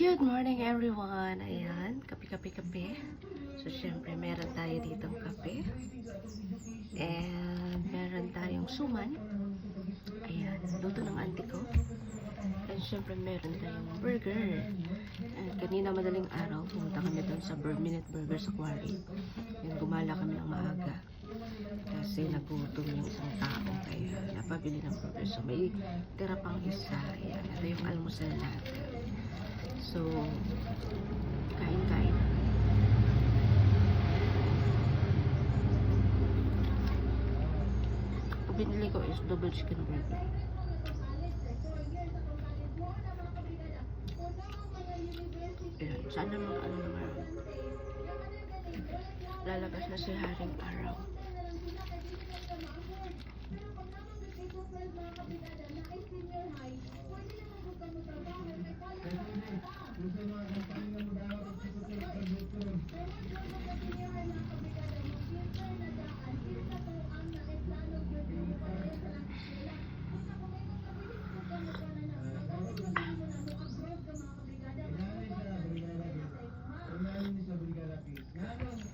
Good morning everyone! Ayan, kape. So, syempre, meron tayo ditong kape. And, meron tayong suman. Ayan, luto ng auntie ko. And, syempre, meron tayong burger. And, kanina madaling araw, pumunta kami doon sa Minute Burger sa Quarry. And, gumala kami ng maaga. Kasi nagutom yung isang tao. Kaya, napabili ng burger. So, may tira pang isa. Ayan, ito yung almusal natin. So, kain-kain. Ang binili ko is double chicken burger. Ayan, sana mga ano naman. Lalabas na si Haring Araw.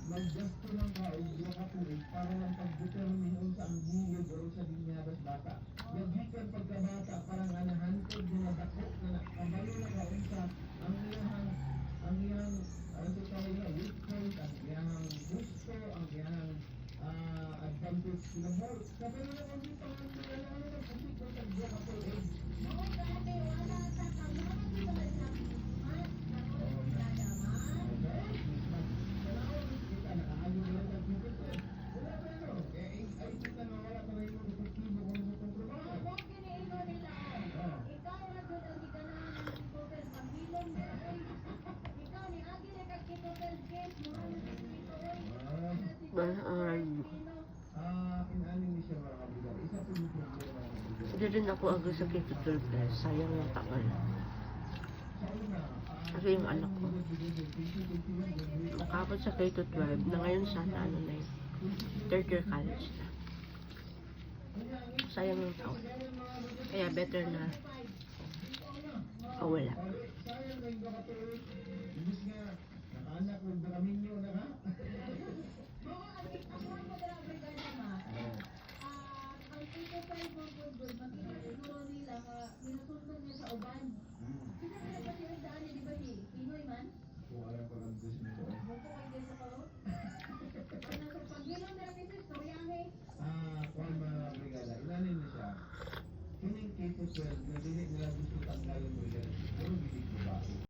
Maggasto ng kaog na katuig para lang pagdetermine sa ang gilid o sa binyaras bata. Naghikan pagkabata parang anahantod na dako na nakabalo na kaunsa ang iyang ano tayo na weak point, ang iyang gusto, ang iyang advantage na more. Kabalo na kami pangalan na ano na kasi ko sa diya katuig. Hindi rin ako agad sa K-12 plus. Sayang yung taon. Kasi yung anak ko nakapot sa K-12 na ngayon sana ano na yun, third year college na. Sayang yung taon. Kaya better na wala.